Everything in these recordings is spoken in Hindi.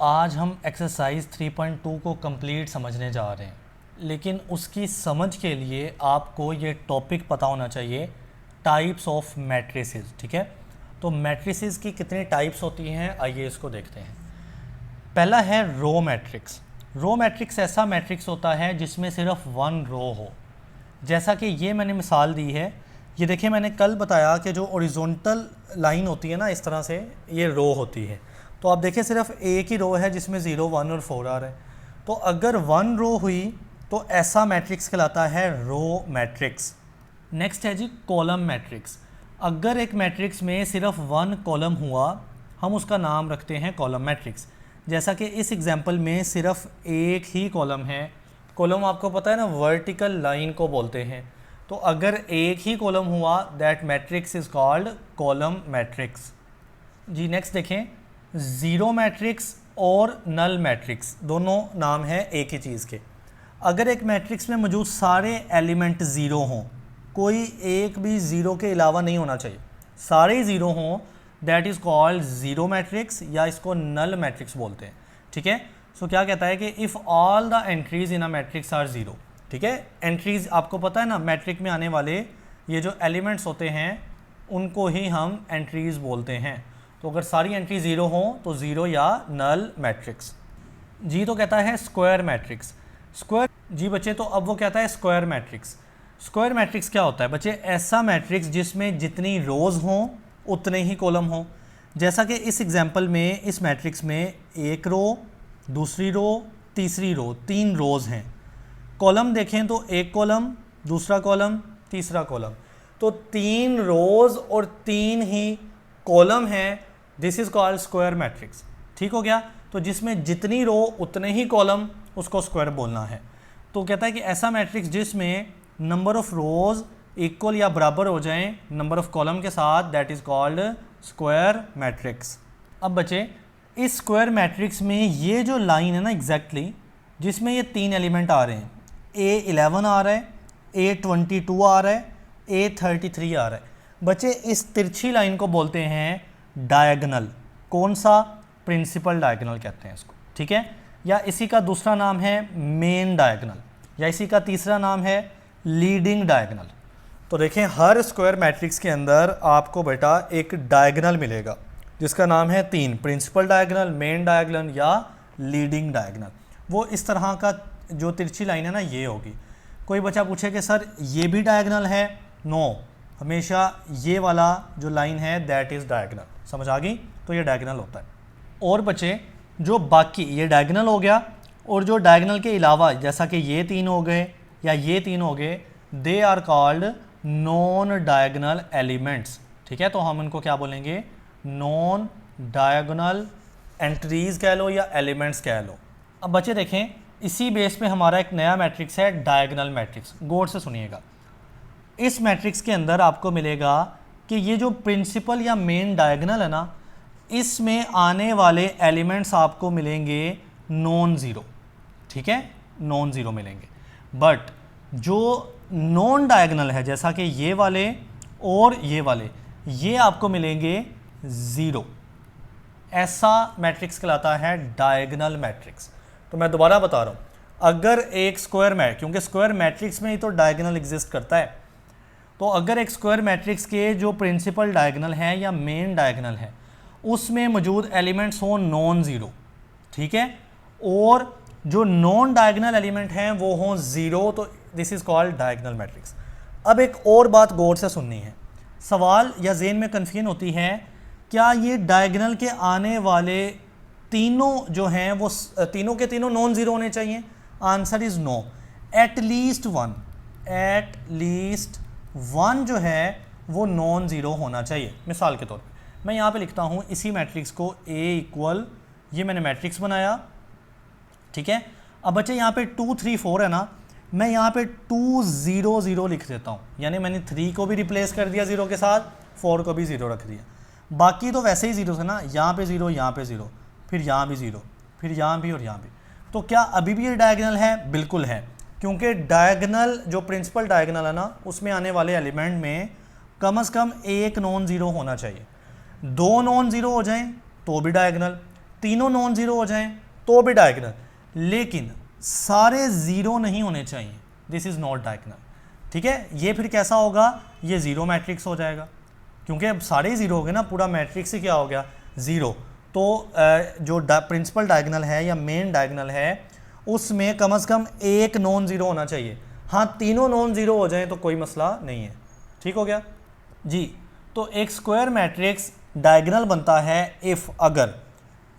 आज हम एक्सरसाइज 3.2 को कंप्लीट समझने जा रहे हैं, लेकिन उसकी समझ के लिए आपको ये टॉपिक पता होना चाहिए, टाइप्स ऑफ मैट्रिसेस। ठीक है, तो मैट्रिसेस की कितनी टाइप्स होती हैं, आइए इसको देखते हैं। पहला है रो मैट्रिक्स। रो मैट्रिक्स ऐसा मैट्रिक्स होता है जिसमें सिर्फ वन रो हो। जैसा कि ये मैंने मिसाल दी है, ये देखिए मैंने कल बताया कि जो ओरिजोनटल लाइन होती है ना, इस तरह से ये रो होती है। तो आप देखिए सिर्फ एक ही रो है जिसमें 0, 1 और 4 आ रहे हैं। तो अगर वन रो हुई तो ऐसा मैट्रिक्स कहलाता है रो मैट्रिक्स। नेक्स्ट है जी कॉलम मैट्रिक्स। अगर एक मैट्रिक्स में सिर्फ वन कॉलम हुआ, हम उसका नाम रखते हैं कॉलम मैट्रिक्स। जैसा कि इस एग्जांपल में सिर्फ एक ही कॉलम है। कॉलम आपको पता है ना, वर्टिकल लाइन को बोलते हैं। तो अगर एक ही कॉलम हुआ, that matrix is called column matrix. जी नेक्स्ट देखें, ज़ीरो मैट्रिक्स और नल मैट्रिक्स, दोनों नाम है एक ही चीज़ के। अगर एक मैट्रिक्स में मौजूद सारे एलिमेंट ज़ीरो हों, कोई एक भी ज़ीरो के अलावा नहीं होना चाहिए, सारे ज़ीरो हों, that is called zero matrix, या इसको नल मैट्रिक्स बोलते हैं। ठीक है, सो क्या कहता है कि if all the entries in a matrix are zero. ठीक है, एंट्रीज आपको पता है ना, मैट्रिक में आने वाले ये जो एलिमेंट्स होते हैं उनको ही हम एंट्रीज बोलते हैं। तो अगर सारी एंट्री ज़ीरो हों तो ज़ीरो या नल मैट्रिक्स। जी तो कहता है स्क्वायर मैट्रिक्स। स्क्वायर जी बच्चे, तो अब वो कहता है स्क्वायर मैट्रिक्स। स्क्वायर मैट्रिक्स क्या होता है बच्चे? ऐसा मैट्रिक्स जिसमें जितनी रोज़ हों उतने ही कॉलम हों। जैसा कि इस एग्जांपल में इस मैट्रिक्स में एक रो, दूसरी रो, तीसरी रो, 3 रोज़ हैं। कॉलम देखें तो एक कॉलम, दूसरा कॉलम, तीसरा कॉलम, तो 3 रोज़ और 3 ही कॉलम है। This is called square matrix. ठीक हो गया, तो जिसमें जितनी रो उतने ही कॉलम, उसको स्क्वायर बोलना है। तो कहता है कि ऐसा मैट्रिक्स जिसमें नंबर ऑफ रोज इक्वल या बराबर हो जाएं नंबर ऑफ कॉलम के साथ, that is called square matrix. अब बच्चे, इस स्क्वायर मैट्रिक्स में ये जो लाइन है ना एग्जैक्टली, जिसमें ये 3 एलिमेंट आ रहे हैं, A11 आ रहा है, A22 आ रहा है, A33 आ रहा है। बच्चे इस तिरछी लाइन को बोलते हैं डायगोनल। कौन सा? प्रिंसिपल डायगोनल कहते हैं इसको। ठीक है, या इसी का दूसरा नाम है मेन डायगोनल, या इसी का तीसरा नाम है लीडिंग डायगोनल। तो देखें, हर स्क्वायर मैट्रिक्स के अंदर आपको बेटा एक डायगोनल मिलेगा जिसका नाम है 3, प्रिंसिपल डायगोनल, मेन डायगोनल या लीडिंग डायगोनल। वो इस तरह का जो तिरछी लाइन है ना, ये होगी। कोई बच्चा पूछे कि सर ये भी डायगोनल है? नो, हमेशा ये वाला जो लाइन है दैट इज़ डायगोनल। समझ आ गई? तो ये डायगोनल होता है। और बच्चे, जो बाकी ये डायगोनल हो गया, और जो डायगोनल के अलावा जैसा कि ये 3 हो गए या ये 3 हो गए, they are called non diagonal elements. ठीक है, तो हम इनको क्या बोलेंगे? नॉन डायगोनल एंट्रीज कह लो या एलिमेंट्स कह लो। अब बच्चे देखें, इसी बेस पे हमारा एक नया मैट्रिक्स है डायगोनल मैट्रिक्स। गौर से सुनिएगा, इस मैट्रिक्स के अंदर आपको मिलेगा कि ये जो प्रिंसिपल या मेन डायगोनल है ना, इसमें आने वाले एलिमेंट्स आपको मिलेंगे नॉन ज़ीरो। ठीक है, नॉन ज़ीरो मिलेंगे। बट जो नॉन डायगोनल है, जैसा कि ये वाले और ये वाले, ये आपको मिलेंगे ज़ीरो। ऐसा मैट्रिक्स कहलाता है डायगोनल मैट्रिक्स। तो मैं दोबारा बता रहा हूँ, अगर एक स्क्वायर क्योंकि स्क्वायर मैट्रिक्स में ही तो डायगोनल एग्जिस्ट करता है, तो अगर एक स्क्वायर मैट्रिक्स के जो प्रिंसिपल डायगोनल है या मेन डायगोनल है, उसमें मौजूद एलिमेंट्स हों नॉन ज़ीरो, ठीक है, और जो नॉन डायगोनल एलिमेंट हैं वो हों ज़ीरो, तो this is called diagonal matrix. अब एक और बात गौर से सुननी है, सवाल या ज़हन में कन्फ्यूजन होती है, क्या ये डायगोनल के आने वाले तीनों जो हैं वो तीनों के तीनों नॉन ज़ीरो होने चाहिए? Answer is no. At least one जो है वो नॉन ज़ीरो होना चाहिए। मिसाल के तौर पे मैं यहाँ पे लिखता हूँ इसी मैट्रिक्स को A इक्वल, ये मैंने मैट्रिक्स बनाया। ठीक है, अब बच्चे यहाँ पे 2 3 4 है ना, मैं यहाँ पे 2 0 0 लिख देता हूँ, यानी मैंने 3 को भी रिप्लेस कर दिया ज़ीरो के साथ, 4 को भी ज़ीरो रख दिया। बाकी तो वैसे ही ज़ीरो है ना, यहाँ पे ज़ीरो, यहाँ पे ज़ीरो, फिर यहाँ भी ज़ीरो, फिर यहाँ भी और यहाँ भी। तो क्या अभी भी ये डायगोनल है? बिल्कुल है, क्योंकि डायगोनल जो प्रिंसिपल डायगोनल है ना, उसमें आने वाले एलिमेंट में कम से कम एक नॉन ज़ीरो होना चाहिए। 2 नॉन ज़ीरो हो जाएं तो भी डायगोनल, तीनों नॉन ज़ीरो हो जाएं तो भी डायगोनल, लेकिन सारे ज़ीरो नहीं होने चाहिए, दिस इज़ नॉट डायगोनल। ठीक है, ये फिर कैसा होगा, ये ज़ीरो मैट्रिक्स हो जाएगा, क्योंकि अब सारे ही ज़ीरो हो गए ना, पूरा मैट्रिक्स ही क्या हो गया, ज़ीरो। तो जो प्रिंसिपल डायगोनल है या मेन डायगोनल है उसमें कम से कम एक नॉन ज़ीरो होना चाहिए। हाँ, तीनों नॉन ज़ीरो हो जाएं तो कोई मसला नहीं है। ठीक हो गया जी। तो एक स्क्वायर मैट्रिक्स डायगोनल बनता है इफ़, अगर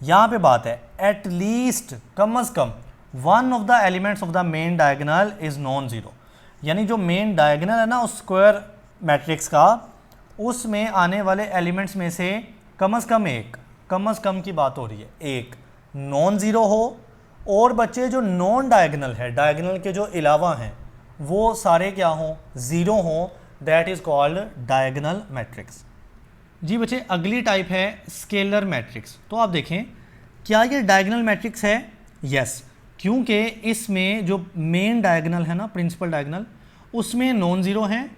यहाँ पे बात है एट लीस्ट कम से कम one of the elements of the main diagonal is non zero, यानी जो मेन डायगोनल है ना उस स्क्वायर मैट्रिक्स का, उसमें आने वाले एलिमेंट्स में से कम एक, कम से कम की बात हो रही है, एक नॉन ज़ीरो हो, और बच्चे जो नॉन डायगोनल है, डायगोनल के जो अलावा हैं वो सारे क्या हों, ज़ीरो हों, that is called diagonal matrix. जी बच्चे, अगली टाइप है स्केलर मैट्रिक्स। तो आप देखें क्या ये डायगोनल मैट्रिक्स है, यस, क्योंकि इसमें जो मेन डायगोनल है ना, प्रिंसिपल डायगोनल, उसमें नॉन ज़ीरो हैं,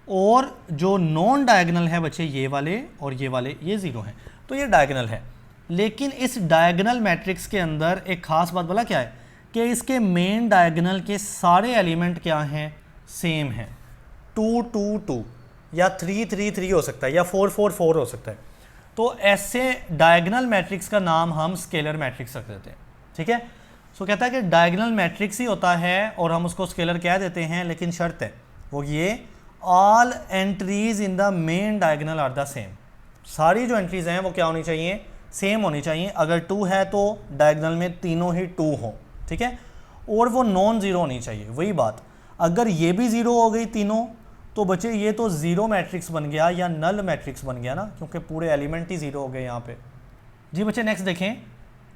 और जो नॉन डायगोनल है बच्चे ये वाले और ये वाले ये ज़ीरो हैं, तो ये डायगोनल है। लेकिन इस डायगोनल मैट्रिक्स के अंदर एक ख़ास बात बोला क्या है कि इसके मेन डायगोनल के सारे एलिमेंट क्या हैं, सेम हैं, 2 2 2 या 3 3 3 हो सकता है, या 4 4 4 हो सकता है। तो ऐसे डायगोनल मैट्रिक्स का नाम हम स्केलर मैट्रिक्स रख देते हैं। ठीक है, सो कहता है कि डायगोनल मैट्रिक्स ही होता है और हम उसको स्केलर कह देते हैं, लेकिन शर्त है वो ये, all entries in the main diagonal are the same. सारी जो एंट्रीज हैं वो क्या होनी चाहिए, सेम होनी चाहिए। अगर 2 है तो डायगोनल में तीनों ही 2 हों, ठीक है, और वो नॉन ज़ीरो होनी चाहिए। वही बात, अगर ये भी ज़ीरो हो गई तीनों, तो बच्चे ये तो ज़ीरो मैट्रिक्स बन गया या नल मैट्रिक्स बन गया ना, क्योंकि पूरे एलिमेंट ही ज़ीरो हो गए यहाँ पे। जी बच्चे, नेक्स्ट देखें,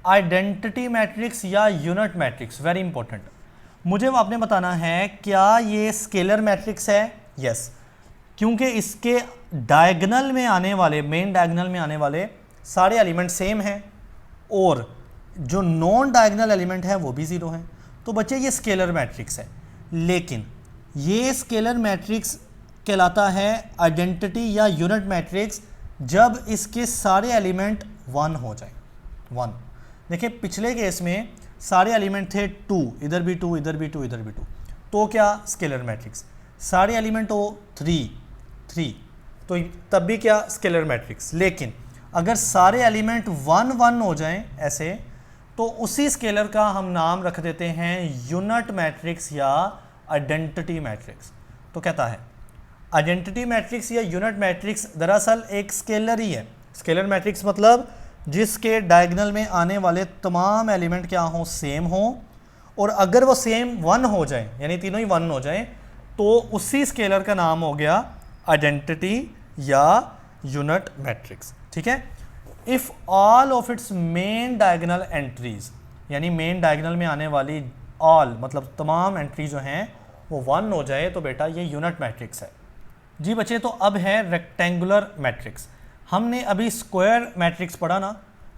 आइडेंटिटी मैट्रिक्स या यूनिट मैट्रिक्स, वेरी इंपॉर्टेंट। मुझे आपने बताना है क्या ये स्केलर मैट्रिक्स है, यस, क्योंकि इसके डायगोनल में आने वाले, मेन डायगोनल में आने वाले सारे एलिमेंट सेम हैं, और जो नॉन डायगोनल एलिमेंट है वो भी ज़ीरो हैं। तो बच्चे ये स्केलर मैट्रिक्स है, लेकिन ये स्केलर मैट्रिक्स कहलाता है आइडेंटिटी या यूनिट मैट्रिक्स जब इसके सारे एलिमेंट 1 हो जाए। 1, देखिए पिछले केस में सारे एलिमेंट थे 2, इधर भी 2, इधर भी 2, इधर भी 2, तो क्या स्केलर मैट्रिक्स। सारे एलिमेंट हो 3 3, तो तब भी क्या स्केलर मैट्रिक्स। लेकिन अगर सारे एलिमेंट 1 1 हो जाएं ऐसे, तो उसी स्केलर का हम नाम रख देते हैं यूनिट मैट्रिक्स या आइडेंटिटी मैट्रिक्स। तो कहता है आइडेंटिटी मैट्रिक्स या यूनिट मैट्रिक्स दरअसल एक स्केलर ही है। स्केलर मैट्रिक्स मतलब जिसके डायगोनल में आने वाले तमाम एलिमेंट क्या हों, सेम हों, और अगर वो सेम 1 हो जाए, यानी तीनों ही 1 हो जाए, तो उसी स्केलर का नाम हो गया आइडेंटिटी या यूनिट मैट्रिक्स। ठीक है, if all of its main diagonal entries, यानी मेन डायगोनल में आने वाली ऑल मतलब तमाम एंट्री जो हैं वो 1 हो जाए, तो बेटा ये यूनिट मैट्रिक्स है। जी बच्चे, तो अब है रेक्टेंगुलर मैट्रिक्स। हमने अभी स्क्वायर मैट्रिक्स पढ़ा ना।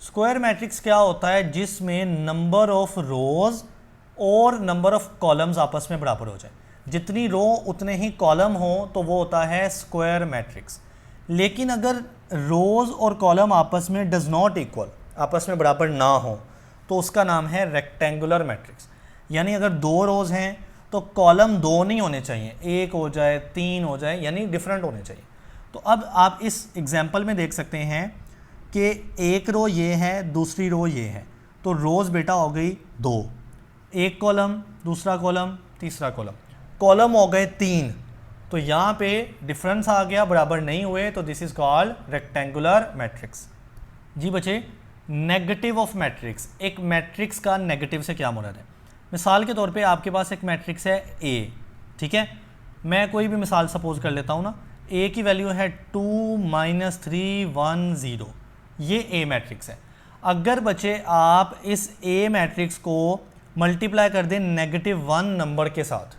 स्क्वायर मैट्रिक्स क्या होता है, जिसमें नंबर ऑफ रोज और नंबर ऑफ कॉलम्स आपस में बराबर हो जाए, जितनी रो उतने ही कॉलम हो, तो वो होता है स्क्वायर मैट्रिक्स। लेकिन अगर रोज और कॉलम आपस में डज नॉट इक्वल, आपस में बराबर ना हो, तो उसका नाम है रेक्टेंगुलर मैट्रिक्स। यानी अगर 2 रोज हैं तो कॉलम 2 नहीं होने चाहिए, 1 हो जाए, 3 हो जाए, यानी डिफरेंट होने चाहिए। तो अब आप इस एग्जाम्पल में देख सकते हैं कि एक रो ये है, दूसरी रो ये है, तो रोज़ बेटा हो गई 2, एक कॉलम, दूसरा कॉलम, तीसरा कॉलम, कॉलम हो गए 3, तो यहाँ पे डिफरेंस आ गया, बराबर नहीं हुए, तो this is called rectangular matrix. जी बच्चे, नेगेटिव ऑफ मैट्रिक्स, एक मैट्रिक्स का नेगेटिव से क्या मुराद है। मिसाल के तौर पे आपके पास एक मैट्रिक्स है ए, ठीक है, मैं कोई भी मिसाल सपोज कर लेता हूँ ना, ए की वैल्यू है 2 3 1 0, ये ए मैट्रिक्स है। अगर बच्चे आप इस ए मैट्रिक्स को मल्टीप्लाई कर दें -1 नंबर के साथ,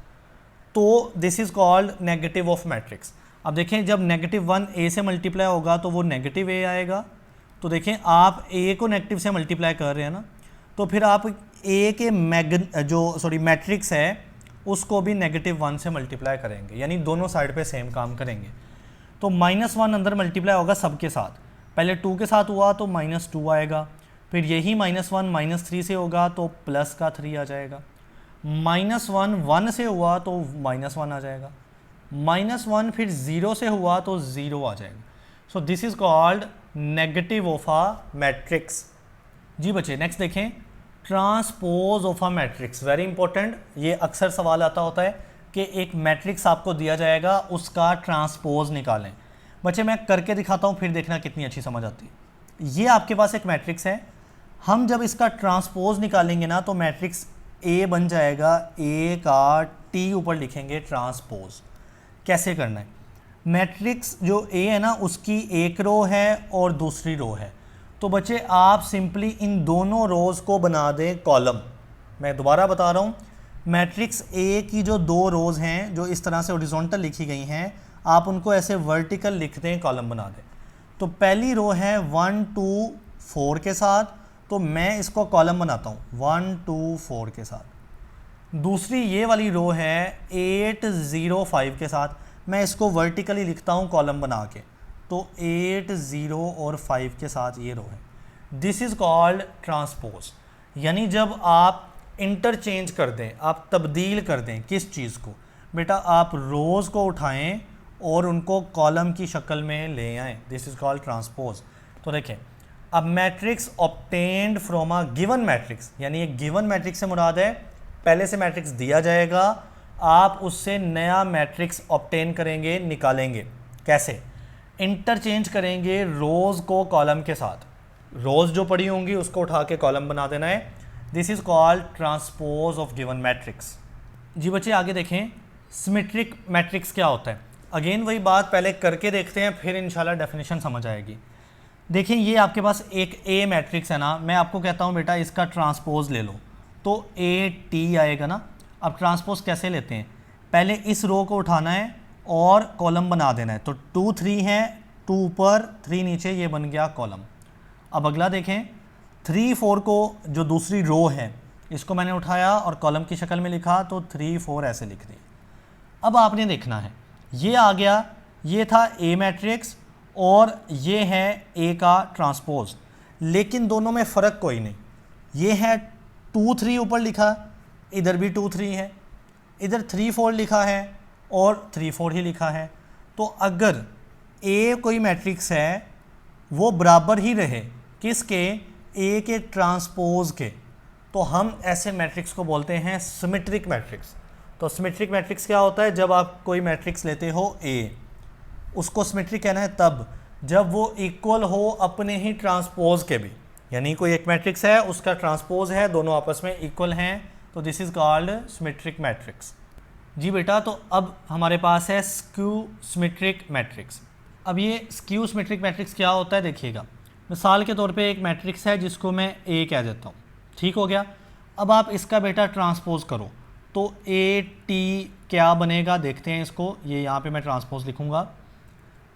तो this is called negative of matrix. अब देखें, जब -1 ए से मल्टीप्लाई होगा तो वो नेगेटिव ए आएगा। तो देखें, आप ए को नेगेटिव से मल्टीप्लाई कर रहे हैं ना, तो फिर आप ए के मैट्रिक्स है उसको भी -1 से मल्टीप्लाई करेंगे, यानी दोनों साइड पे सेम काम करेंगे। तो -1 अंदर मल्टीप्लाई होगा सबके साथ, पहले 2 के साथ हुआ तो -2 आएगा, फिर यही -1 -3 से होगा तो प्लस का 3 आ जाएगा, -1 1 से हुआ तो -1 आ जाएगा, -1 फिर 0 से हुआ तो 0 आ जाएगा। So this is called negative of a matrix. जी बच्चे नेक्स्ट देखें, transpose of a matrix, very important. ये अक्सर सवाल आता होता है कि एक मैट्रिक्स आपको दिया जाएगा, उसका ट्रांसपोज निकालें। बच्चे मैं करके दिखाता हूँ, फिर देखना कितनी अच्छी समझ आती है। ये आपके पास एक मैट्रिक्स है, हम जब इसका ट्रांसपोज निकालेंगे ना तो मैट्रिक्स ए बन जाएगा, ए का टी ऊपर लिखेंगे ट्रांसपोज। कैसे करना है, मैट्रिक्स जो ए है ना उसकी एक रो है और दूसरी रो है, तो बच्चे आप सिंपली इन दोनों रोज़ को बना दें कॉलम। मैं दोबारा बता रहा हूँ, मैट्रिक्स ए की जो दो रोज़ हैं जो इस तरह से हॉरिजॉन्टल लिखी गई हैं, आप उनको ऐसे वर्टिकल लिख दें, कॉलम बना दें। तो पहली रो है 1 2 4 के साथ, तो मैं इसको कॉलम बनाता हूँ 1 2 4 के साथ। दूसरी ये वाली रो है 8 0 5 के साथ, मैं इसको वर्टिकली लिखता हूँ कॉलम बना के, तो 8 0 और 5 के साथ ये रो है। This is called transpose. यानी जब आप इंटरचेंज कर दें, आप तब्दील कर दें किस चीज़ को, बेटा आप रोज़ को उठाएं और उनको कॉलम की शक्ल में ले आएँ, दिस इज़ कॉल्ड ट्रांसपोज। तो देखें, अब matrix obtained from a given matrix, यानी एक गिवन मैट्रिक्स से मुराद है पहले से मैट्रिक्स दिया जाएगा, आप उससे नया मैट्रिक्स ऑब्टेन करेंगे, निकालेंगे। कैसे? इंटरचेंज करेंगे रोज़ को कॉलम के साथ, रोज़ जो पड़ी होंगी उसको उठा के कॉलम बना देना है। This is called transpose of given matrix. जी बच्चे आगे देखें, सिमेट्रिक मैट्रिक्स क्या होता है। अगेन वही बात, पहले करके देखते हैं फिर इंशाल्लाह डेफिनेशन समझ आएगी। देखें ये आपके पास एक ए मैट्रिक्स है ना, मैं आपको कहता हूँ बेटा इसका ट्रांसपोज ले लो, तो ए टी आएगा ना। अब ट्रांसपोज कैसे लेते हैं, पहले इस रो को उठाना है और कॉलम बना देना है, तो 2 3 है, 2 ऊपर 3 नीचे, ये बन गया कॉलम। अब अगला देखें, 3 4 को जो दूसरी रो है इसको मैंने उठाया और कॉलम की शक्ल में लिखा, तो 3 4 ऐसे लिख दिए। अब आपने देखना है, ये आ गया, ये था ए मैट्रिक्स और ये है ए का ट्रांसपोज, लेकिन दोनों में फ़र्क कोई नहीं। ये है 2 3 ऊपर लिखा, इधर भी 2 3 है, इधर 3 4 लिखा है और 3 4 ही लिखा है। तो अगर ए कोई मैट्रिक्स है वो बराबर ही रहे किसके, ए के ट्रांसपोज के, तो हम ऐसे मैट्रिक्स को बोलते हैं सिमेट्रिक मैट्रिक्स। तो सिमेट्रिक मैट्रिक्स क्या होता है, जब आप कोई मैट्रिक्स लेते हो ए, उसको सिमेट्रिक कहना है तब जब वो इक्वल हो अपने ही ट्रांसपोज के भी, यानी कोई एक मैट्रिक्स है उसका ट्रांसपोज है, दोनों आपस में इक्वल हैं, तो this is called symmetric matrix. जी बेटा, तो अब हमारे पास है स्क्यू सिमेट्रिक मैट्रिक्स। अब ये स्क्यू सिमेट्रिक मैट्रिक्स क्या होता है देखिएगा, मिसाल के तौर पे एक मैट्रिक्स है जिसको मैं ए कह देता हूँ, ठीक हो गया। अब आप इसका बेटा ट्रांसपोज करो, तो ए टी क्या बनेगा देखते हैं इसको, ये यहाँ पे मैं ट्रांसपोज लिखूँगा।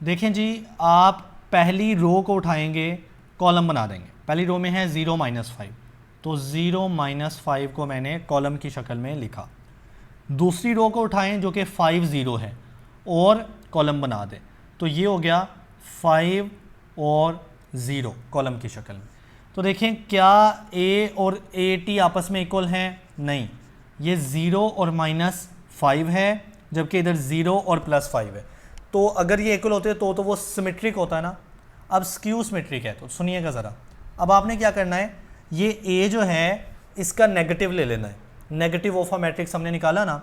देखें जी, आप पहली रो को उठाएंगे, कॉलम बना देंगे। पहली रो में है 0 -5, तो 0 -5 को मैंने कॉलम की शक्ल में लिखा। दूसरी रो को उठाएं जो कि 5 0 है और कॉलम बना दें, तो ये हो गया 5 और 0 कॉलम की शक्ल में। तो देखें क्या ए और ए टी आपस में इक्वल हैं, नहीं, ये 0 और -5 है, जबकि इधर 0 और +5 है। तो अगर ये इक्वल होते तो वो सिमेट्रिक होता है ना। अब स्क्यू सिमेट्रिक है, तो सुनिएगा ज़रा। अब आपने क्या करना है, ये ए जो है इसका नेगेटिव ले लेना है। नेगेटिव ऑफ अ मैट्रिक्स हमने निकाला ना,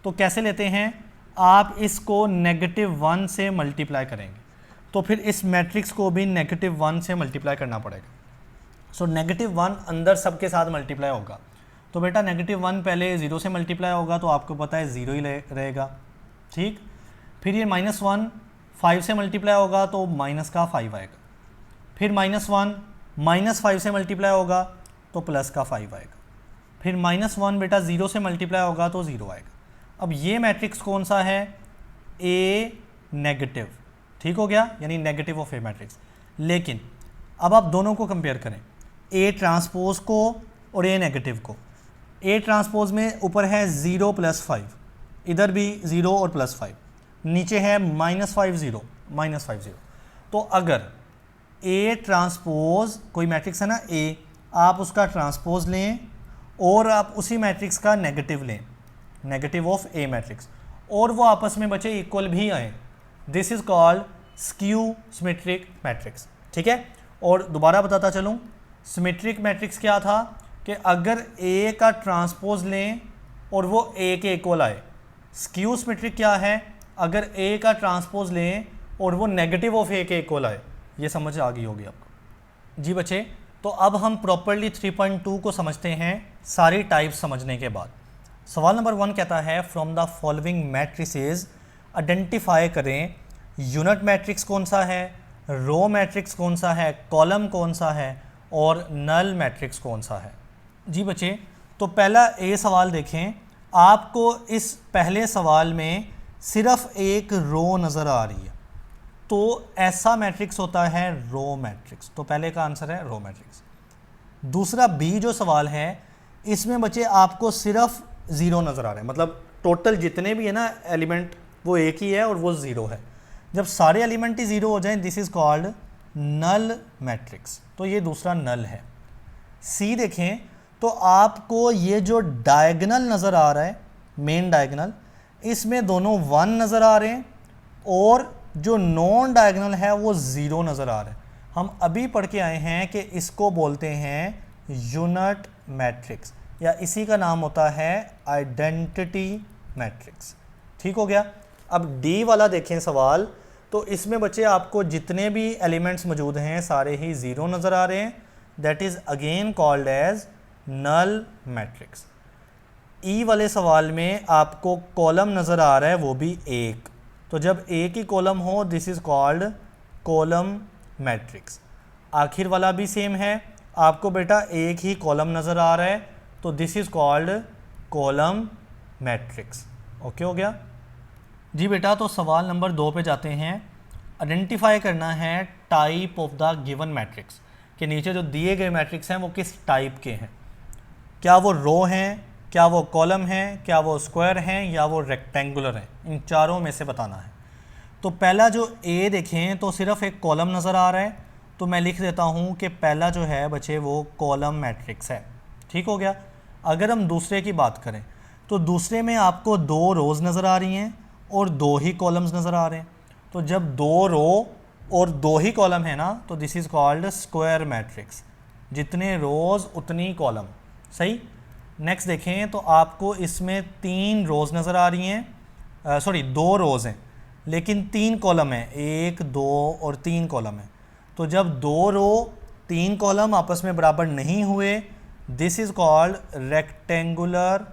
तो कैसे लेते हैं, आप इसको -1 से मल्टीप्लाई करेंगे, तो फिर इस मैट्रिक्स को भी -1 से मल्टीप्लाई करना पड़ेगा। सो -1 अंदर सबके साथ मल्टीप्लाई होगा, तो बेटा -1 पहले 0 से मल्टीप्लाई होगा, तो आपको पता है 0 ही रहेगा, ठीक। फिर ये -1 5 से मल्टीप्लाई होगा तो माइनस का 5 आएगा, फिर -1 -5 से मल्टीप्लाई होगा तो प्लस का 5 आएगा, फिर -1 बेटा 0 से मल्टीप्लाई होगा तो 0 आएगा। अब ये मैट्रिक्स कौन सा है, ए नेगेटिव, ठीक हो गया, यानी नेगेटिव ऑफ ए मैट्रिक्स। लेकिन अब आप दोनों को कंपेयर करें, ए ट्रांसपोज को और ए नेगेटिव को। ए ट्रांसपोज में ऊपर है 0 +5, इधर भी 0 और +5, नीचे है -5 0 -5 0। तो अगर ए ट्रांसपोज कोई मैट्रिक्स है ना ए, आप उसका ट्रांसपोज लें और आप उसी मैट्रिक्स का नेगेटिव लें, नेगेटिव ऑफ ए मैट्रिक्स, और वो आपस में बचे इक्वल भी आए, this is called skew symmetric matrix. ठीक है, और दोबारा बताता चलूँ, सिमेट्रिक मैट्रिक्स क्या था कि अगर ए का ट्रांसपोज लें और वो ए के इक्वल आए। स्क्यू सिमेट्रिक क्या है, अगर ए का ट्रांसपोज लें और वो नेगेटिव ऑफ ए के इक्वल आए। ये समझ आ गई होगी आपको जी बच्चे। तो अब हम प्रॉपरली 3.2 को समझते हैं सारी टाइप्स समझने के बाद। सवाल नंबर 1 कहता है from the following matrices identify करें यूनिट मैट्रिक्स कौन सा है, रो मैट्रिक्स कौन सा है, कॉलम कौन सा है और नल मैट्रिक्स कौन सा है। जी बच्चे, तो पहला ए सवाल देखें, आपको इस पहले सवाल में सिर्फ एक रो नज़र आ रही है, तो ऐसा मैट्रिक्स होता है रो मैट्रिक्स। तो पहले का आंसर है रो मैट्रिक्स। दूसरा बी जो सवाल है, इसमें बच्चे आपको सिर्फ ज़ीरो नज़र आ रहे हैं, मतलब टोटल जितने भी है ना एलिमेंट वो एक ही है और वो ज़ीरो है। जब सारे एलिमेंट ही ज़ीरो हो जाएं, this is called null matrix. तो ये दूसरा नल है। सी देखें, तो आपको ये जो डायगनल नज़र आ रहा है, मेन डायगनल, इसमें दोनों 1 नज़र आ रहे हैं और जो नॉन डायगनल है वो 0 नज़र आ रहा है। हम अभी पढ़ के आए हैं कि इसको बोलते हैं यूनिट मैट्रिक्स, या इसी का नाम होता है आइडेंटिटी मैट्रिक्स। ठीक हो गया। अब डी वाला देखें सवाल, तो इसमें बच्चे आपको जितने भी एलिमेंट्स मौजूद हैं सारे ही 0 नज़र आ रहे हैं, that is again called as null matrix. E वाले सवाल में आपको कॉलम नज़र आ रहा है, वो भी एक, तो जब एक ही कॉलम हो this is called column matrix. आखिर वाला भी सेम है, आपको बेटा एक ही कॉलम नज़र आ रहा है, तो this is called column matrix. Okay हो गया जी बेटा। तो सवाल नंबर 2 पे जाते हैं। आइडेंटिफाई करना है type of the given matrix, के नीचे जो दिए गए मैट्रिक्स हैं वो किस टाइप के हैं। क्या वो रो हैं, क्या वो कॉलम हैं, क्या वो स्क्वायर हैं, या वो रेक्टेंगुलर हैं। इन चारों में से बताना है। तो पहला जो ए देखें, तो सिर्फ एक कॉलम नज़र आ रहा है, तो मैं लिख देता हूँ कि पहला जो है बच्चे वो कॉलम मैट्रिक्स है। ठीक हो गया। अगर हम दूसरे की बात करें, तो दूसरे में आपको 2 रोज़ नज़र आ रही हैं और 2 ही कॉलम्स नज़र आ रहे हैं। तो जब 2 रो और 2 ही कॉलम है ना, तो this is called square matrix. जितने रोज़ उतनी कॉलम। सही। नेक्स्ट देखें, तो आपको इसमें 3 रोज़ नज़र आ रही हैं, सॉरी 2 रोज़ हैं लेकिन 3 कॉलम हैं, 1 2 और 3 कॉलम हैं। तो जब 2 रो 3 कॉलम आपस में बराबर नहीं हुए, this is called rectangular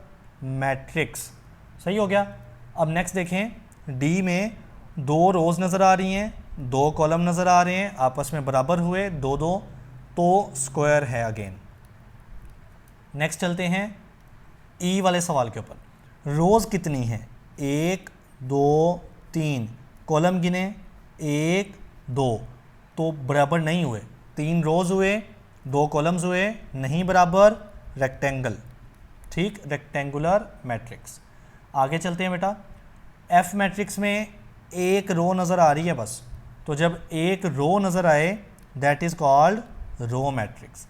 matrix. सही हो गया। अब नेक्स्ट देखें, डी में 2 रोज़ नज़र आ रही हैं, 2 कॉलम नज़र आ रहे हैं, आपस में बराबर हुए 2 2, तो स्क्वायर है अगेन। नेक्स्ट चलते हैं ई वाले सवाल के ऊपर। रोज़ कितनी हैं, 1 2 3, कॉलम गिने 1 2, तो बराबर नहीं हुए। 3 रोज़ हुए, 2 कॉलम्स हुए, नहीं बराबर, रेक्टेंगल। ठीक, रेक्टेंगुलर मैट्रिक्स। आगे चलते हैं बेटा। एफ मैट्रिक्स में एक रो नज़र आ रही है बस, तो जब एक रो नज़र आए that is called row matrix.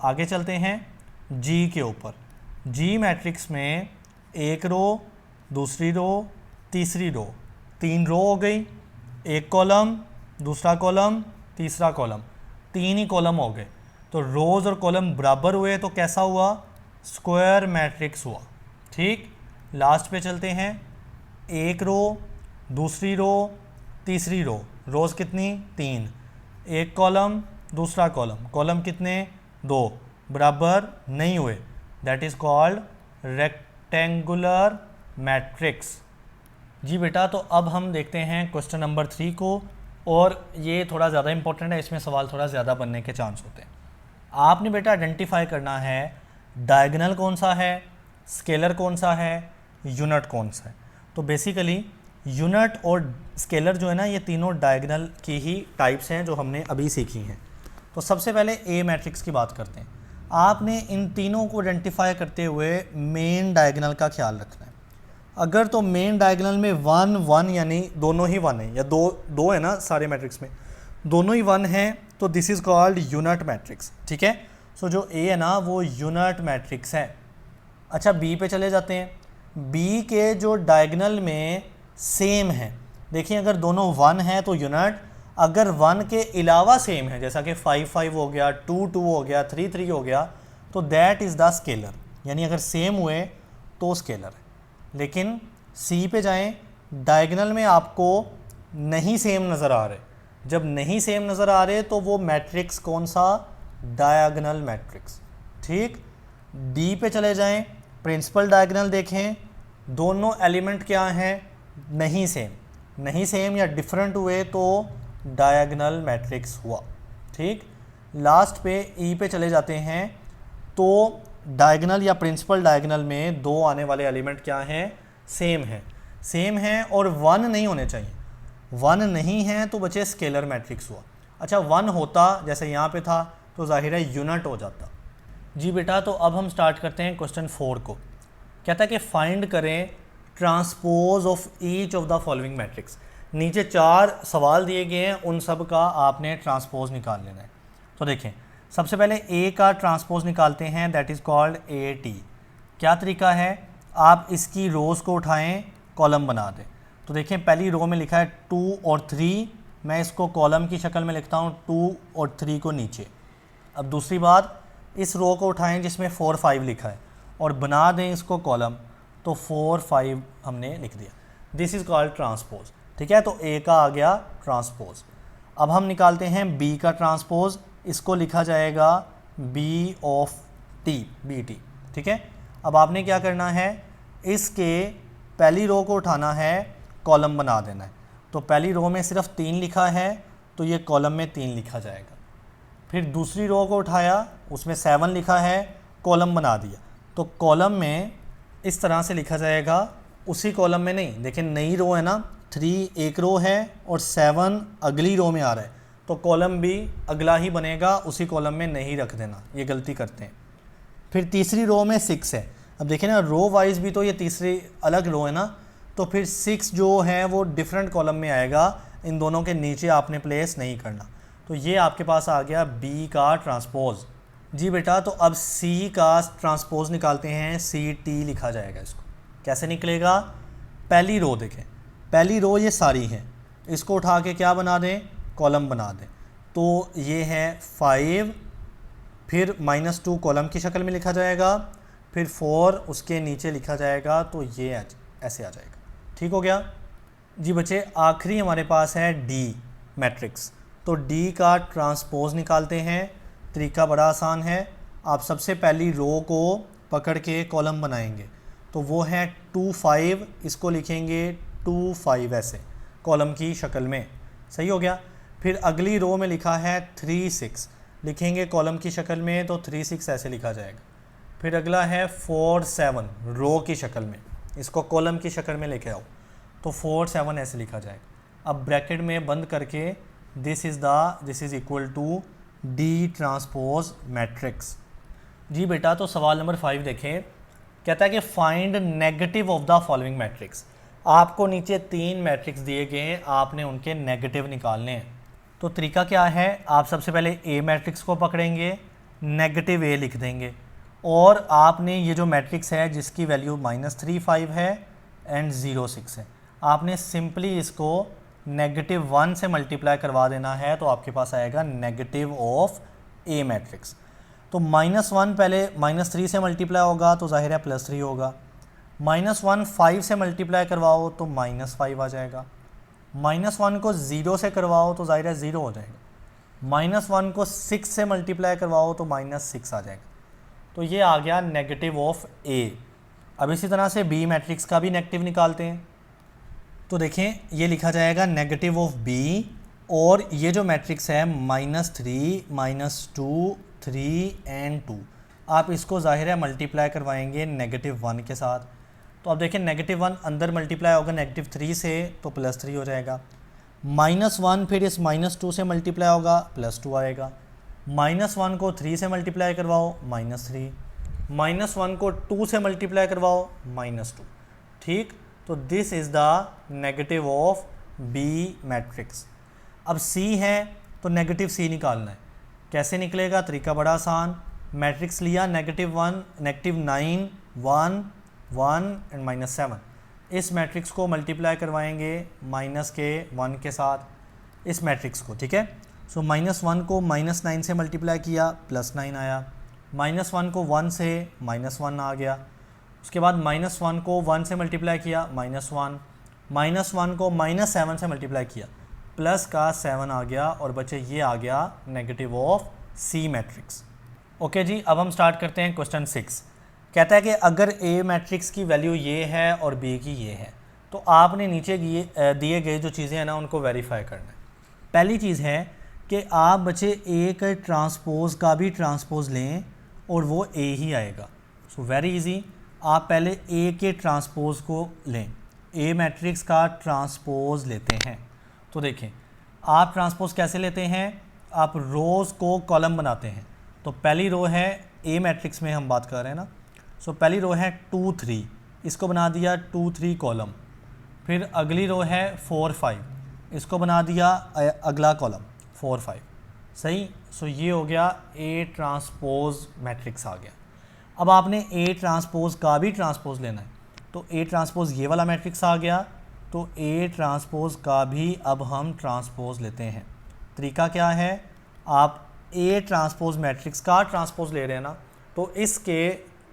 आगे चलते हैं जी के ऊपर। जी मैट्रिक्स में एक रो, दूसरी रो, तीसरी रो, 3 रो हो गई, एक कॉलम, दूसरा कॉलम, तीसरा कॉलम, 3 ही कॉलम हो गए। तो रोज़ और कॉलम बराबर हुए, तो कैसा हुआ, स्क्वायर मैट्रिक्स हुआ। ठीक। लास्ट पे चलते हैं। एक रो, दूसरी रो, तीसरी रो, रोज़ कितनी 3, एक कॉलम, दूसरा कॉलम, कॉलम कितने 2, बराबर नहीं हुए, that is called rectangular matrix. जी बेटा, तो अब हम देखते हैं क्वेश्चन नंबर 3 को, और ये थोड़ा ज़्यादा इंपॉर्टेंट है, इसमें सवाल थोड़ा ज़्यादा बनने के चांस होते हैं। आपने बेटा आइडेंटिफाई करना है डायगोनल कौन सा है, स्केलर कौन सा है, यूनिट कौन सा है। तो बेसिकली यूनिट और स्केलर जो है ना, ये तीनों डायगोनल की ही टाइप्स हैं जो हमने अभी सीखी हैं। तो सबसे पहले ए मैट्रिक्स की बात करते हैं। आपने इन तीनों को आइडेंटिफाई करते हुए मेन डायगोनल का ख्याल रखना है। अगर तो मेन डायगोनल में 1 1 यानी दोनों ही 1 है, या दो है ना सारे मैट्रिक्स में, दोनों ही 1 हैं, तो this is called unit matrix. ठीक है। सो जो ए है ना वो यूनिट मैट्रिक्स है। अच्छा बी पे चले जाते हैं। बी के जो डायगोनल में सेम है, देखिए अगर दोनों 1 हैं तो यूनिट, अगर 1 के अलावा सेम है जैसा कि 5 5 हो गया, 2 2 हो गया, 3 3 हो गया, तो दैट इज़ द स्केलर, यानी अगर सेम हुए तो स्केलर है। लेकिन सी पे जाएं, डायगोनल में आपको नहीं सेम नज़र आ रहे, जब नहीं सेम नज़र आ रहे तो वो मैट्रिक्स कौन सा, डायगोनल मैट्रिक्स। ठीक, डी पे चले जाएं, प्रिंसिपल डायगोनल देखें, दोनों एलिमेंट क्या हैं, नहीं सेम, नहीं सेम या डिफरेंट हुए तो डायगोनल मैट्रिक्स हुआ। ठीक, लास्ट पे ई पे चले जाते हैं, तो डायगोनल या प्रिंसिपल डायगोनल में दो आने वाले एलिमेंट क्या हैं, सेम है, सेम है और 1 नहीं होने चाहिए। 1 नहीं है तो बचे स्केलर मैट्रिक्स हुआ। अच्छा 1 होता जैसे यहाँ पे था तो जाहिर है यूनिट हो जाता। जी बेटा, तो अब हम स्टार्ट करते हैं क्वेश्चन 4 को। कहता है कि फाइंड करें transpose of each of the following matrix. नीचे 4 सवाल दिए गए हैं, उन सब का आपने ट्रांसपोज निकाल लेना है। तो देखें, सबसे पहले ए का ट्रांसपोज निकालते हैं, that is called A T. क्या तरीका है, आप इसकी रोज़ को उठाएं, कॉलम बना दें। तो देखें पहली रो में लिखा है 2 और 3, मैं इसको कॉलम की शक्ल में लिखता हूँ, 2 और 3 को नीचे। अब दूसरी बात, इस रो को उठाएं जिसमें 4 5 लिखा है और बना दें इसको कॉलम, तो 4 5 हमने लिख दिया। This is called transpose. ठीक है, तो ए का आ गया ट्रांसपोज। अब हम निकालते हैं बी का ट्रांसपोज, इसको लिखा जाएगा B of T, B T. ठीक है, अब आपने क्या करना है, इसके पहली रो को उठाना है, कॉलम बना देना है। तो पहली रो में सिर्फ 3 लिखा है तो ये कॉलम में 3 लिखा जाएगा। फिर दूसरी रो को उठाया, उसमें 7 लिखा है, कॉलम बना दिया, तो कॉलम में इस तरह से लिखा जाएगा, उसी कॉलम में नहीं। देखिए नई रो है ना, 3 एक रो है और 7 अगली रो में आ रहा है, तो कॉलम भी अगला ही बनेगा, उसी कॉलम में नहीं रख देना, ये गलती करते हैं। फिर तीसरी रो में 6 है। अब देखिए ना, रो वाइज भी तो ये तीसरी अलग रो है ना, तो फिर 6 जो है वो डिफरेंट कॉलम में आएगा, इन दोनों के नीचे आपने प्लेस नहीं करना। तो ये आपके पास आ गया बी का ट्रांसपोज। जी बेटा, तो अब सी का ट्रांसपोज निकालते हैं, सी टी लिखा जाएगा। इसको कैसे निकलेगा, पहली रो देखें, पहली रो ये सारी है, इसको उठा के क्या बना दें, कॉलम बना दें। तो ये है 5, फिर -2 कॉलम की शक्ल में लिखा जाएगा, फिर 4 उसके नीचे लिखा जाएगा, तो ये ऐसे आ जाएगा। ठीक हो गया जी बच्चे। आखिरी हमारे पास है डी मैट्रिक्स, तो डी का ट्रांसपोज निकालते हैं। तरीका बड़ा आसान है, आप सबसे पहली रो को पकड़ के कॉलम बनाएंगे, तो वो है 2 5, इसको लिखेंगे 2 5 ऐसे कॉलम की शक्ल में, सही हो गया। फिर अगली रो में लिखा है 3 6, लिखेंगे कॉलम की शक्ल में, तो 3 6 ऐसे लिखा जाएगा। फिर अगला है 4 7 रो की शक्ल में, इसको कॉलम की शक्ल में लेके आओ, तो 4 7 ऐसे लिखा जाएगा। अब ब्रैकेट में बंद करके this is equal to the transpose matrix. जी बेटा, तो सवाल नंबर 5 देखें, कहता है कि find negative of the following matrix. आपको नीचे 3 मैट्रिक्स दिए गए हैं, आपने उनके नेगेटिव निकालने हैं। तो तरीका क्या है, आप सबसे पहले ए मैट्रिक्स को पकड़ेंगे, नेगेटिव ए लिख देंगे, और आपने ये जो मैट्रिक्स है जिसकी वैल्यू -3 5 है एंड 0 6 है, आपने सिंपली इसको -1 से मल्टीप्लाई करवा देना है, तो आपके पास आएगा नेगेटिव ऑफ ए मैट्रिक्स। तो -1 पहले -3 से मल्टीप्लाई होगा तो जाहिर है +3 होगा, -1 5 से मल्टीप्लाई करवाओ तो -5 आ जाएगा, -1 को 0 से करवाओ तो जाहिर है 0 हो जाएगा, -1 को 6 से मल्टीप्लाई करवाओ तो -6 आ जाएगा। तो ये आ गया नेगेटिव ऑफ ए। अब इसी तरह से बी मैट्रिक्स का भी नेगेटिव निकालते हैं, तो देखें ये लिखा जाएगा नेगेटिव ऑफ बी, और ये जो मैट्रिक्स है -3 -2 3 एंड 2, आप इसको जाहिर है मल्टीप्लाई करवाएंगे -1 के साथ। तो अब देखें -1 अंदर मल्टीप्लाई होगा -3 से, तो +3 हो जाएगा, -1 फिर इस -2 से मल्टीप्लाई होगा, +2 आएगा, -1 को 3 से मल्टीप्लाई करवाओ -3, -1 को 2 से मल्टीप्लाई करवाओ -2। ठीक, तो this is the negative of B matrix. अब सी है तो नेगेटिव सी निकालना है, कैसे निकलेगा, तरीका बड़ा आसान, मैट्रिक्स लिया -1, -9, 1, 1 एंड -7। इस मैट्रिक्स को मल्टीप्लाई करवाएंगे -1 के साथ इस मैट्रिक्स को, ठीक है। सो -1 को -9 से मल्टीप्लाई किया, +9 आया। -1 को 1 से -1 आ गया। उसके बाद -1 को 1 से मल्टीप्लाई किया, -1, -1 को -7 से मल्टीप्लाई किया, प्लस का 7 आ गया और बचे ये आ गया negative of c matrix. Okay जी, अब हम स्टार्ट करते हैं क्वेश्चन 6। कहता है कि अगर ए मैट्रिक्स की वैल्यू ये है और बी की ये है, तो आपने नीचे दिए गए जो चीज़ें हैं ना उनको वेरीफाई करना है। पहली चीज़ है कि आप बच्चे ए के ट्रांसपोज का भी ट्रांसपोज लें और वो ए ही आएगा। सो वेरी इजी, आप पहले ए के ट्रांसपोज को लें, ए मैट्रिक्स का ट्रांसपोज लेते हैं। तो देखें आप ट्रांसपोज कैसे लेते हैं, आप रोज़ को कॉलम बनाते हैं। तो पहली रो है ए मैट्रिक्स में हम बात कर रहे हैं ना, सो पहली रो है 2, 3, इसको बना दिया 2, 3 कॉलम। फिर अगली रो है 4, 5, इसको बना दिया अगला कॉलम 4, 5। सही, सो ये हो गया ए ट्रांसपोज मैट्रिक्स आ गया। अब आपने ए ट्रांसपोज का भी ट्रांसपोज लेना है, तो ए ट्रांसपोज ये वाला मैट्रिक्स आ गया, तो ए ट्रांसपोज का भी अब हम ट्रांसपोज लेते हैं। तरीका क्या है, आप ए ट्रांसपोज मैट्रिक्स का ट्रांसपोज ले रहे हैं ना, तो इसके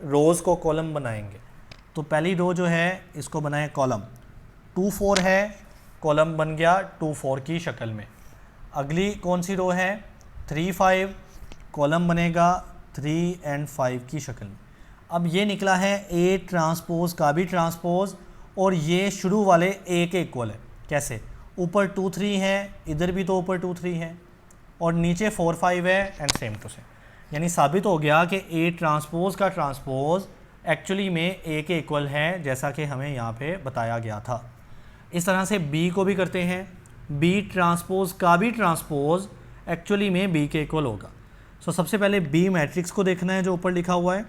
रोज़ को कॉलम बनाएंगे। तो पहली रो जो है इसको बनाए कॉलम, 2, 4 है, कॉलम बन गया 2, 4 की शक्ल में। अगली कौन सी रो है 3, 5, कॉलम बनेगा 3 एंड 5 की शक्ल में। अब ये निकला है ए ट्रांसपोज का भी ट्रांसपोज, और ये शुरू वाले ए के इक्वल है। कैसे, ऊपर 2, 3 है, इधर भी तो ऊपर 2, 3 है, और नीचे 4, 5 है एंड सेम टू सेम। यानी साबित हो गया कि ए ट्रांसपोज का ट्रांसपोज एक्चुअली में ए के इक्वल है, जैसा कि हमें यहाँ पे बताया गया था। इस तरह से बी को भी करते हैं, बी ट्रांसपोज का भी ट्रांसपोज एक्चुअली में बी के इक्वल होगा। सो सबसे पहले बी मैट्रिक्स को देखना है जो ऊपर लिखा हुआ है,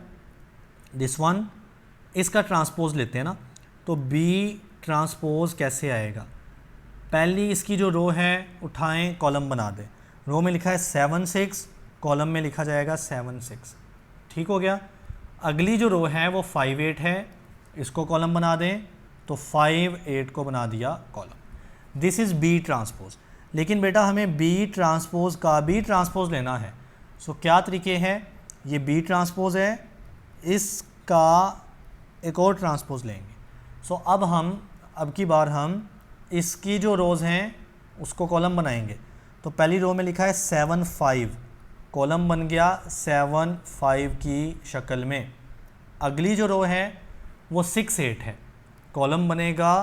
दिस वन, इसका ट्रांसपोज लेते हैं ना। तो बी ट्रांसपोज कैसे आएगा, पहली इसकी जो रो है उठाएं, कॉलम बना दें। रो में लिखा है 7, 6, कॉलम में लिखा जाएगा 7, 6, ठीक हो गया। अगली जो रो है वो 5, 8 है, इसको कॉलम बना दें, तो 5, 8 को बना दिया column. This is B transpose. लेकिन बेटा हमें बी ट्रांसपोज का भी ट्रांसपोज लेना है। सो क्या तरीके हैं, ये बी ट्रांसपोज है, इसका एक और ट्रांसपोज लेंगे। सो अब की बार हम इसकी जो रोज़ हैं उसको कॉलम बनाएंगे। तो पहली रो में लिखा है 7, 5, कॉलम बन गया 7, 5 की शक्ल में। अगली जो रो है वो 6, 8 है, कॉलम बनेगा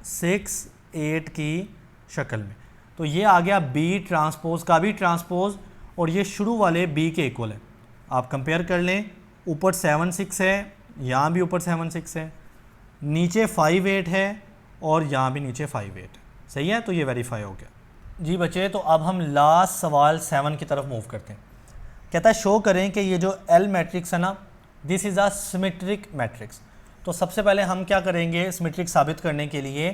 6, 8 की शक्ल में। तो ये आ गया बी ट्रांसपोज का भी ट्रांसपोज, और ये शुरू वाले बी के इक्वल है। आप कंपेयर कर लें, ऊपर 7, 6 है, यहाँ भी ऊपर 7, 6 है, नीचे 5, 8 है, और यहाँ भी नीचे 5, 8 है। सही है, तो ये वेरीफाई हो गया जी बच्चे। तो अब हम लास्ट सवाल 7 की तरफ मूव करते हैं। कहता है शो करें कि ये जो एल मैट्रिक्स है ना, this is a symmetric matrix. तो सबसे पहले हम क्या करेंगे, सिमेट्रिक साबित करने के लिए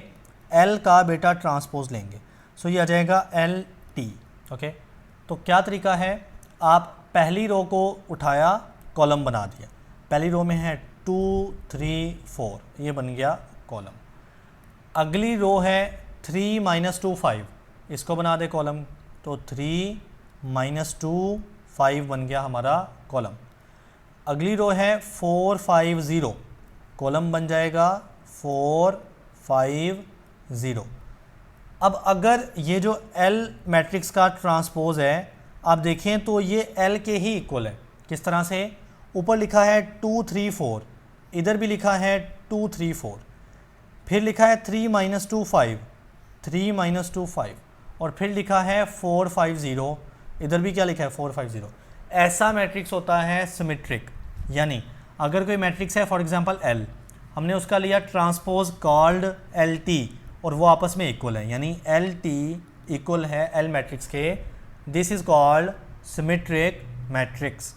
एल का बेटा ट्रांसपोज लेंगे। सो ये आ जाएगा एल टी। ओके, तो क्या तरीका है, आप पहली रो को उठाया, कॉलम बना दिया। पहली रो में है 2, 3, 4, ये बन गया कॉलम। अगली रो है 3, -2, 5, इसको बना दे कॉलम, तो 3, -2, 5 बन गया हमारा कॉलम। अगली रो है 4, 5, 0, कॉलम बन जाएगा 4, 5, 0। अब अगर ये जो एल मैट्रिक्स का ट्रांसपोज है, आप देखें तो ये एल के ही इक्वल है। किस तरह से, ऊपर लिखा है 2, 3, 4, इधर भी लिखा है 2, 3, 4, फिर लिखा है 3, -2, 5, 3, -2, 5, और फिर लिखा है 4, 5, 0, इधर भी क्या लिखा है 4, 5, 0। ऐसा मैट्रिक्स होता है सिमेट्रिक। यानी अगर कोई मैट्रिक्स है, फॉर एग्जांपल एल, हमने उसका लिया ट्रांसपोज कॉल्ड एल टी, और वो आपस में इक्वल है, यानी एल टी इक्वल है एल मैट्रिक्स के, this is called symmetric matrix.